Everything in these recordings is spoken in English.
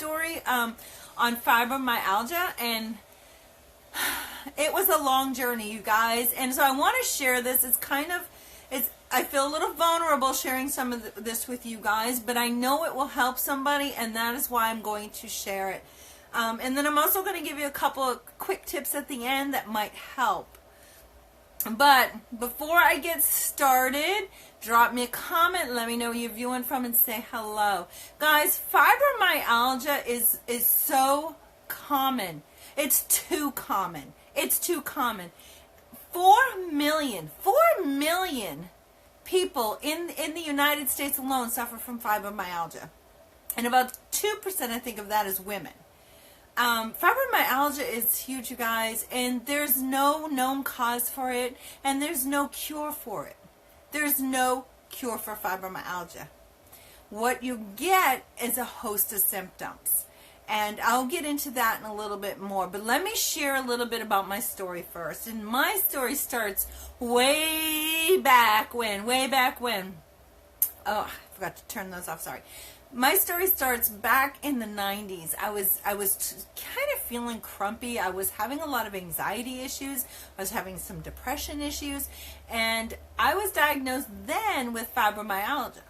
story on fibromyalgia, and it was a long journey, you guys. And so I want to share this. I feel a little vulnerable sharing some of this with you guys, but I know it will help somebody, and that is why I'm going to share it. And then I'm also going to give you a couple of quick tips at the end that might help. But before I get started, drop me a comment, let me know where you're viewing from, and say hello. Guys, fibromyalgia is so common. It's too common. It's too common. 4 million people in the United States alone suffer from fibromyalgia. And about 2%, I think, of that is women. Fibromyalgia is huge, you guys, and there's no known cause for it, and there's no cure for it. There's no cure for fibromyalgia. What you get is a host of symptoms, and I'll get into that in a little bit more, but let me share a little bit about my story first. And my story starts way back when. Oh, I forgot to turn those off, sorry. My story starts back in the 90s. I was kind of feeling crumpy. I was having a lot of anxiety issues. I was having some depression issues. And I was diagnosed then with fibromyalgia.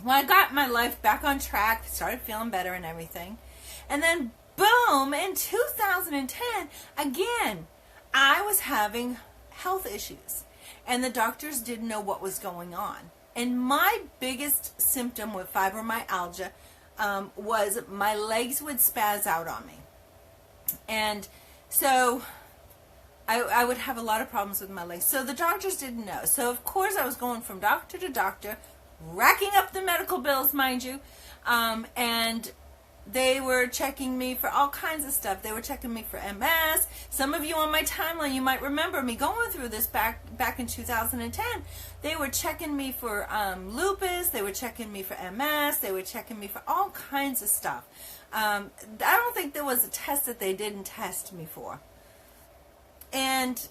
Well, I got my life back on track, started feeling better and everything. And then, boom, in 2010, again, I was having health issues. And the doctors didn't know what was going on. And my biggest symptom with fibromyalgia was my legs would spaz out on me. And so I would have a lot of problems with my legs. So the doctors didn't know. So, of course, I was going from doctor to doctor, racking up the medical bills, mind you. And they were checking me for all kinds of stuff. They were checking me for MS. Some of you on my timeline, you might remember me going through this back in 2010. They were checking me for lupus. They were checking me for MS. They were checking me for all kinds of stuff. I don't think there was a test that they didn't test me for. And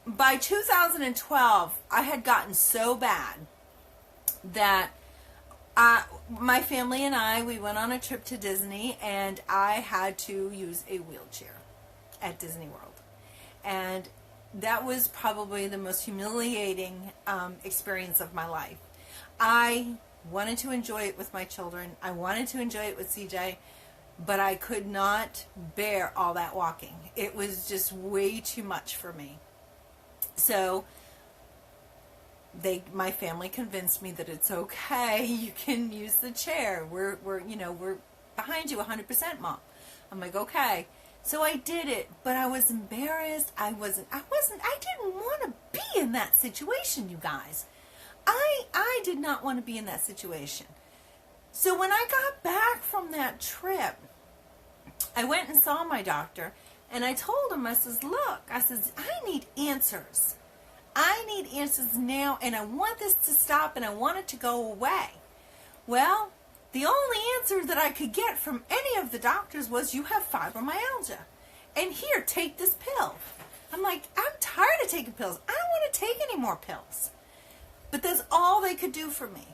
by 2012, I had gotten so bad that my family and I, we went on a trip to Disney, and I had to use a wheelchair at Disney World. And that was probably the most humiliating experience of my life. I wanted to enjoy it with my children. I wanted to enjoy it with CJ, but I could not bear all that walking. It was just way too much for me. So my family convinced me that it's okay. You can use the chair. We're behind you 100%, Mom. I'm like, okay. So I did it, but I was embarrassed. I didn't want to be in that situation, you guys. I did not want to be in that situation. So when I got back from that trip, I went and saw my doctor, and I told him, I says, look, I need answers. I need answers now, and I want this to stop, and I want it to go away. Well, the only answer that I could get from any of the doctors was, you have fibromyalgia. And here, take this pill. I'm like, I'm tired of taking pills. I don't want to take any more pills. But that's all they could do for me.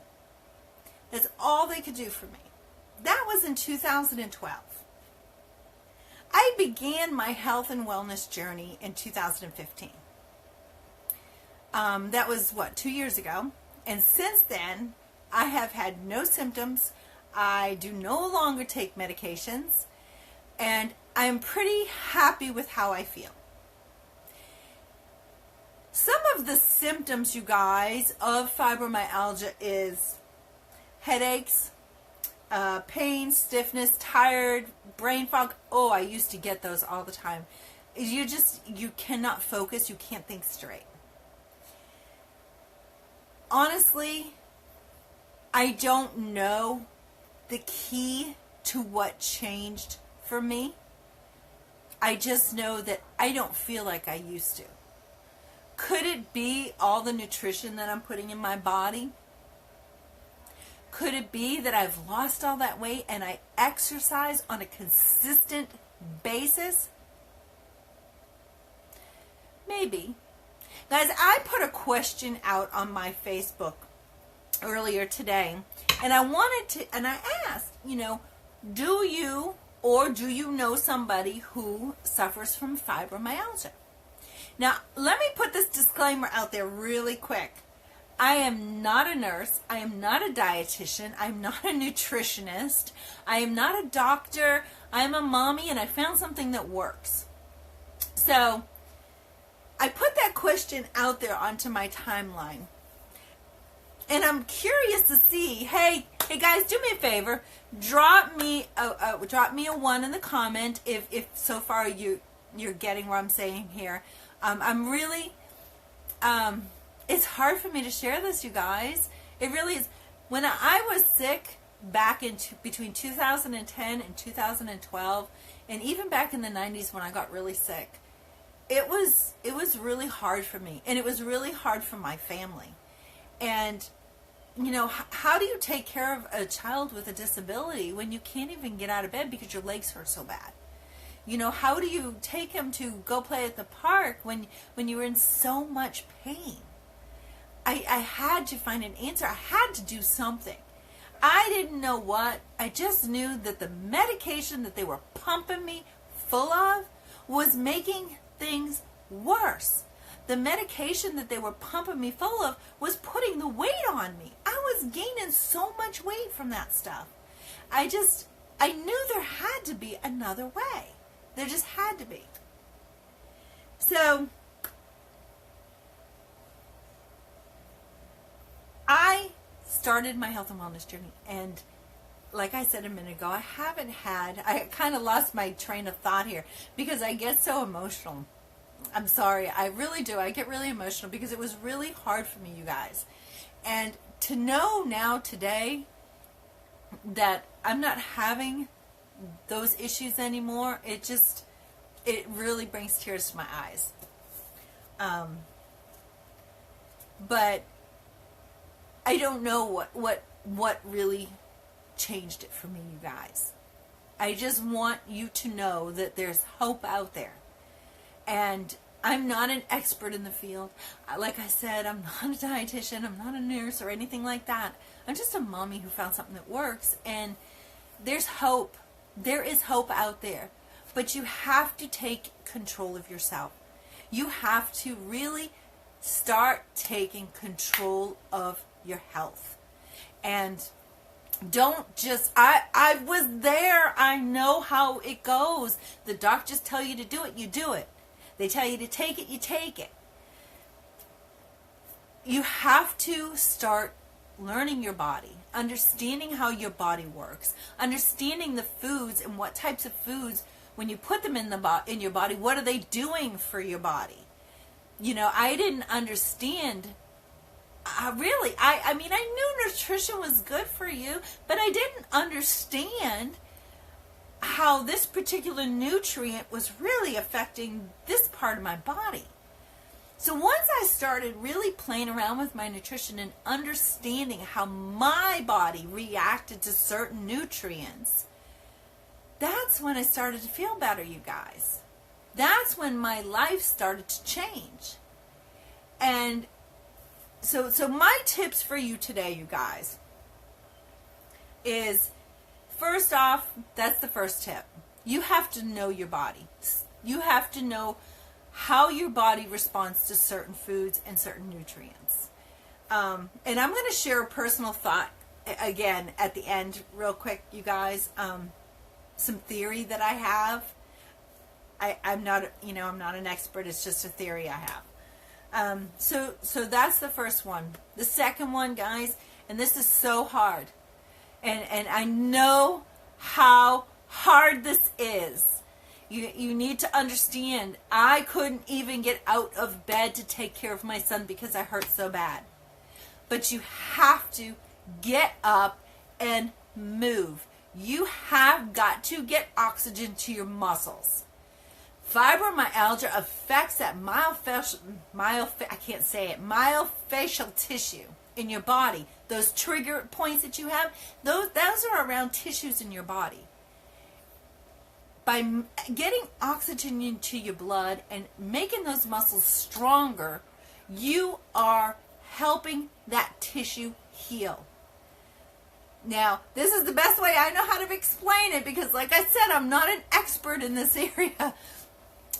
That's all they could do for me. That was in 2012. I began my health and wellness journey in 2015. That was, 2 years ago. And since then, I have had no symptoms. I do no longer take medications. And I'm pretty happy with how I feel. Some of the symptoms, you guys, of fibromyalgia is headaches, pain, stiffness, tired, brain fog. Oh, I used to get those all the time. You cannot focus. You can't think straight. Honestly, I don't know the key to what changed for me. I just know that I don't feel like I used to. Could it be all the nutrition that I'm putting in my body? Could it be that I've lost all that weight and I exercise on a consistent basis? Maybe. Guys, I put a question out on my Facebook earlier today, and I asked, do you or do you know somebody who suffers from fibromyalgia? Now, let me put this disclaimer out there really quick. I am not a nurse. I am not a dietitian. I'm not a nutritionist. I am not a doctor. I'm a mommy, and I found something that works. So I put that question out there onto my timeline. And I'm curious to see, hey guys, do me a favor. Drop me a 1 in the comment if so far you're getting what I'm saying here. I'm really, it's hard for me to share this, you guys. It really is. When I was sick back in between 2010 and 2012, and even back in the 90s when I got really sick, it was really hard for me, and it was really hard for my family. And you know, how do you take care of a child with a disability when you can't even get out of bed because your legs hurt so bad? You know, how do you take him to go play at the park when you were in so much pain? I had to find an answer. I had to do something. I didn't know what. I just knew that the medication that they were pumping me full of was making things worse. The medication that they were pumping me full of was putting the weight on me. I was gaining so much weight from that stuff. I knew there had to be another way. There just had to be. So I started my health and wellness journey, and like I said a minute ago, I kind of lost my train of thought here because I get so emotional. I'm sorry, I really do. I get really emotional because it was really hard for me, you guys. And to know now today that I'm not having those issues anymore, it really brings tears to my eyes. But I don't know what really changed it for me, you guys. I just want you to know that there's hope out there. And I'm not an expert in the field. Like I said, I'm not a dietitian. I'm not a nurse or anything like that. I'm just a mommy who found something that works. And there's hope. There is hope out there. But you have to take control of yourself. You have to really start taking control of your health. And don't just, I was there. I know how it goes. The doctors tell you to do it, you do it. They tell you to take it, you take it. You have to start learning your body, understanding how your body works, understanding the foods and what types of foods, when you put them in your body, what are they doing for your body? You know, I didn't understand. I mean, I knew nutrition was good for you, but I didn't understand how this particular nutrient was really affecting this part of my body. So once I started really playing around with my nutrition and understanding how my body reacted to certain nutrients, that's when I started to feel better, you guys. That's when my life started to change. And so my tips for you today, you guys, is first off, that's the first tip. You have to know your body. You have to know how your body responds to certain foods and certain nutrients. And I'm going to share a personal thought again at the end real quick, you guys. Some theory that I have. I'm not an expert. It's just a theory I have. So that's the first one. The second one, guys, and this is so hard. And I know how hard this is. You need to understand, I couldn't even get out of bed to take care of my son because I hurt so bad. But you have to get up and move. You have got to get oxygen to your muscles. Fibromyalgia affects that myofascial tissue in your body. Those trigger points that you have, those are around tissues in your body. By getting oxygen into your blood and making those muscles stronger, you are helping that tissue heal. Now, this is the best way I know how to explain it because, like I said, I'm not an expert in this area.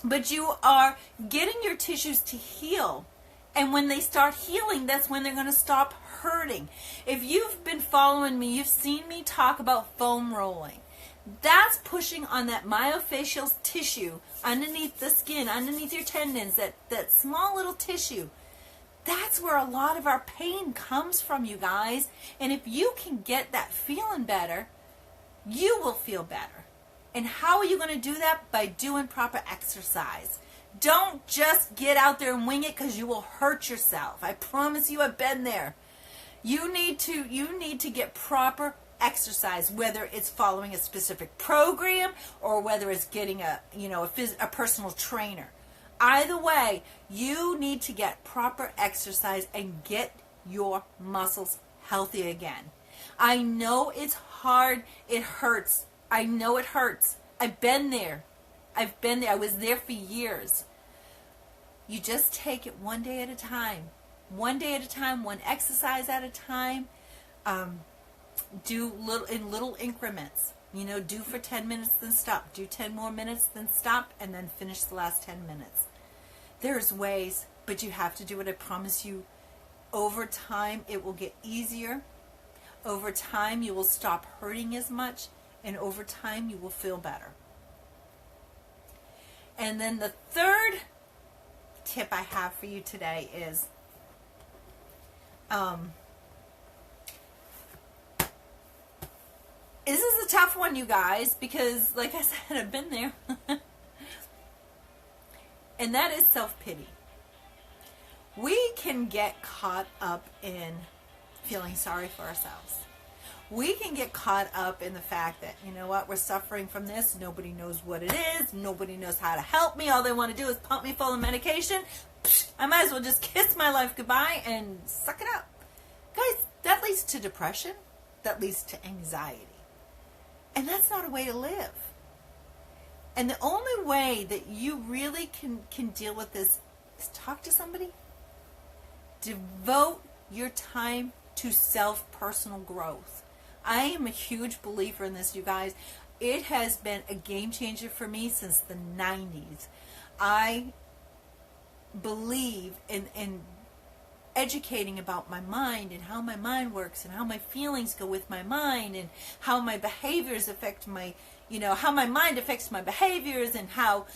But you are getting your tissues to heal. And when they start healing, that's when they're going to stop hurting. If you've been following me, you've seen me talk about foam rolling. That's pushing on that myofascial tissue underneath the skin, underneath your tendons, that small little tissue. That's where a lot of our pain comes from, you guys. And if you can get that feeling better, you will feel better. And how are you going to do that? By doing proper exercise. Don't just get out there and wing it because you will hurt yourself. I promise you, I've been there. You need to get proper exercise, whether it's following a specific program or whether it's getting a personal trainer. Either way, you need to get proper exercise and get your muscles healthy again. I know it's hard. It hurts. I know it hurts. I've been there. I was there for years. You just take it one day at a time. One day at a time, one exercise at a time. Do little increments. Do for 10 minutes, then stop. Do 10 more minutes, then stop, and then finish the last 10 minutes. There's ways, but you have to do it. I promise you, over time, it will get easier. Over time, you will stop hurting as much, and over time, you will feel better. And then the third tip I have for you today is this is a tough one, you guys, because like I said, I've been there. And that is self-pity. We can get caught up in feeling sorry for ourselves. We can get caught up in the fact that, you know what, we're suffering from this. Nobody knows what it is. Nobody knows how to help me. All they want to do is pump me full of medication. I might as well just kiss my life goodbye and suck it up. Guys, that leads to depression. That leads to anxiety. And that's not a way to live. And the only way that you really can deal with this is talk to somebody. Devote your time to self-personal growth. I am a huge believer in this, you guys. It has been a game changer for me since the 90s. I believe in educating about my mind and how my mind works and how my feelings go with my mind and how my behaviors affect my, how my mind affects my behaviors and how,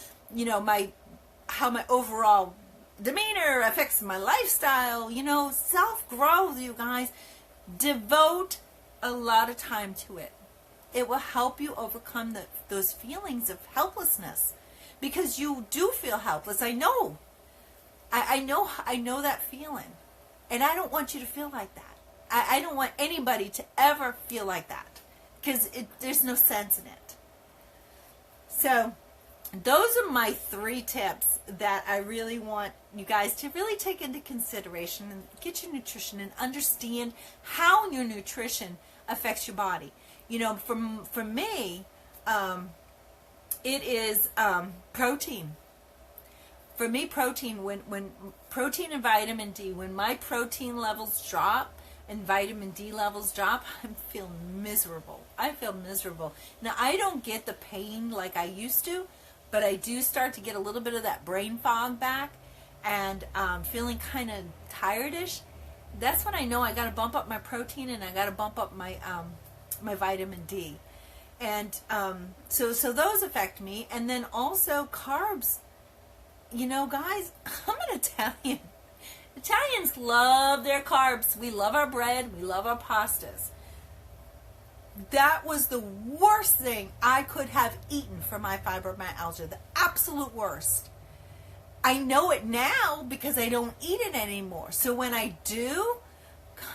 how my overall demeanor affects my lifestyle. Self-growth, you guys. Devote a lot of time to it. It will help you overcome those feelings of helplessness, because you do feel helpless. I know. I know that feeling. And I don't want you to feel like that. I don't want anybody to ever feel like that, because there's no sense in it. So those are my 3 tips that I really want you guys to really take into consideration and get your nutrition and understand how your nutrition affects your body. For me, it is protein. For me, protein, when protein and vitamin D, when my protein levels drop and vitamin D levels drop, I feel miserable. Now, I don't get the pain like I used to, but I do start to get a little bit of that brain fog back and feeling kind of tired-ish. That's when I know I got to bump up my protein and I got to bump up my my vitamin D. And so those affect me. And then also carbs. Guys, I'm an Italian. Italians love their carbs. We love our bread. We love our pastas. That was the worst thing I could have eaten for my fibromyalgia. The absolute worst. I know it now because I don't eat it anymore. So when I do,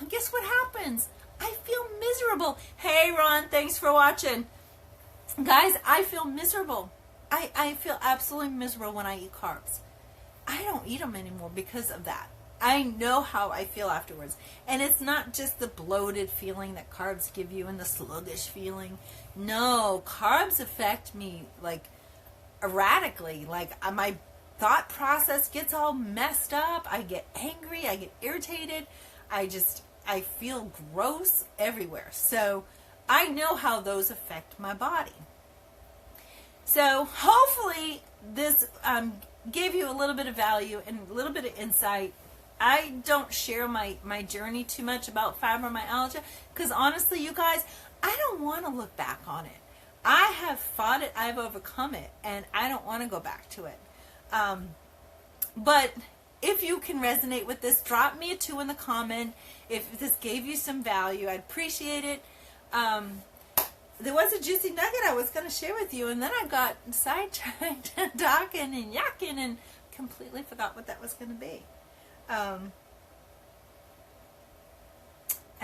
guess what happens? I feel miserable. Hey, Ron, thanks for watching. Guys, I feel miserable. I feel absolutely miserable when I eat carbs. I don't eat them anymore because of that. I know how I feel afterwards. And it's not just the bloated feeling that carbs give you and the sluggish feeling. No, carbs affect me erratically. My thought process gets all messed up. I get angry. I get irritated. I I feel gross everywhere. So I know how those affect my body. So hopefully this gave you a little bit of value and a little bit of insight. I don't share my journey too much about fibromyalgia because honestly, you guys, I don't want to look back on it. I have fought it, I've overcome it, and I don't want to go back to it. But if you can resonate with this, drop me a 2 in the comment. If this gave you some value, I'd appreciate it. There was a juicy nugget I was going to share with you, and then I got sidetracked talking and yakking and completely forgot what that was going to be. I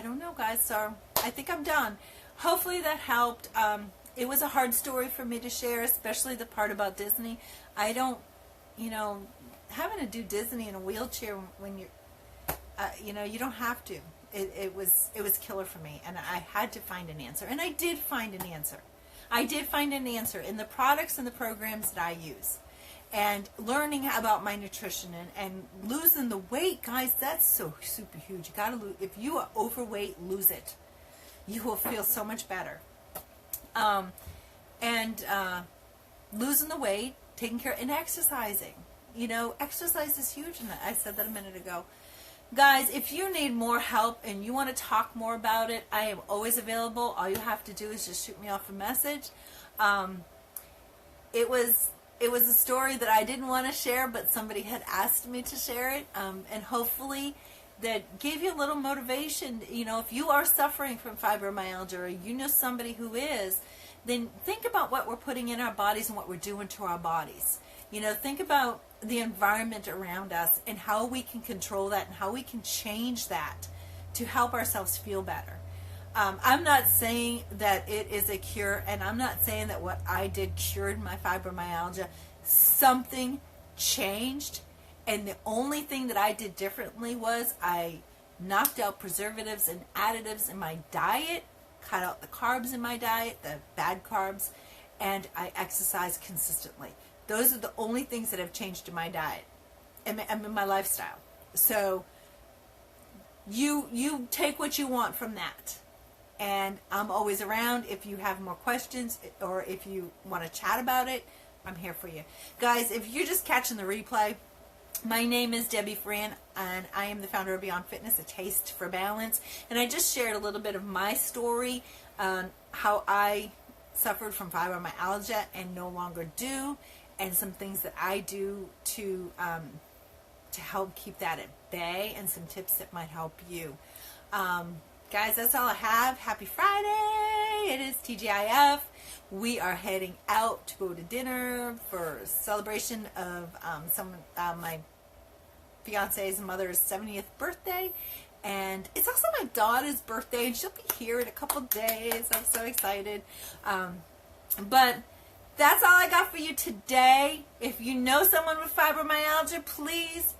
don't know, guys, so I think I'm done. Hopefully that helped. It was a hard story for me to share, especially the part about Disney. I don't, having to do Disney in a wheelchair when you're, you don't have to. It was killer for me, and I had to find an answer, and I did find an answer. I did find an answer in the products and the programs that I use, and learning about my nutrition and losing the weight, guys. That's so super huge. You gotta lose. If you are overweight, lose it. You will feel so much better. Losing the weight, taking care, and exercising. Exercise is huge, and I said that a minute ago. Guys, if you need more help and you want to talk more about it, I am always available. All you have to do is just shoot me off a message. It was a story that I didn't want to share, but somebody had asked me to share it, and hopefully that gave you a little motivation. If you are suffering from fibromyalgia or you know somebody who is, then think about what we're putting in our bodies and what we're doing to our bodies. Think about the environment around us and how we can control that and how we can change that to help ourselves feel better. I'm not saying that it is a cure, and I'm not saying that what I did cured my fibromyalgia. Something changed, and the only thing that I did differently was I knocked out preservatives and additives in my diet, cut out the carbs in my diet, the bad carbs, and I exercised consistently. Those are the only things that have changed in my diet and in my lifestyle. So you take what you want from that. And I'm always around if you have more questions or if you want to chat about it. I'm here for you. Guys, if you're just catching the replay, my name is Debbie Fran, and I am the founder of Beyond Fitness, A Taste for Balance. And I just shared a little bit of my story on how I suffered from fibromyalgia and no longer do, and some things that I do to help keep that at bay, and some tips that might help you. Guys, that's all I have. Happy Friday. It is TGIF. We are heading out to go to dinner for a celebration of my fiance's mother's 70th birthday. And it's also my daughter's birthday, and she'll be here in a couple days. I'm so excited. But that's all I got for you today. If you know someone with fibromyalgia, please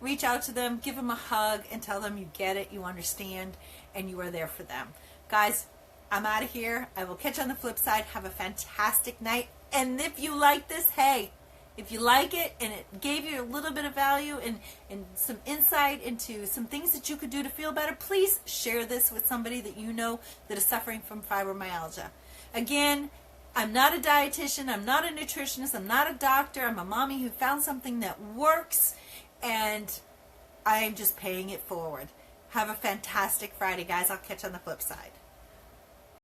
reach out to them, give them a hug, and tell them you get it, you understand, and you are there for them. Guys, I'm out of here. I will catch you on the flip side. Have a fantastic night. And if you like this, hey, if you like it and it gave you a little bit of value and some insight into some things that you could do to feel better, please share this with somebody that you know that is suffering from fibromyalgia. Again, I'm not a dietitian. I'm not a nutritionist. I'm not a doctor. I'm a mommy who found something that works, and I am just paying it forward. Have a fantastic Friday, guys. I'll catch you on the flip side.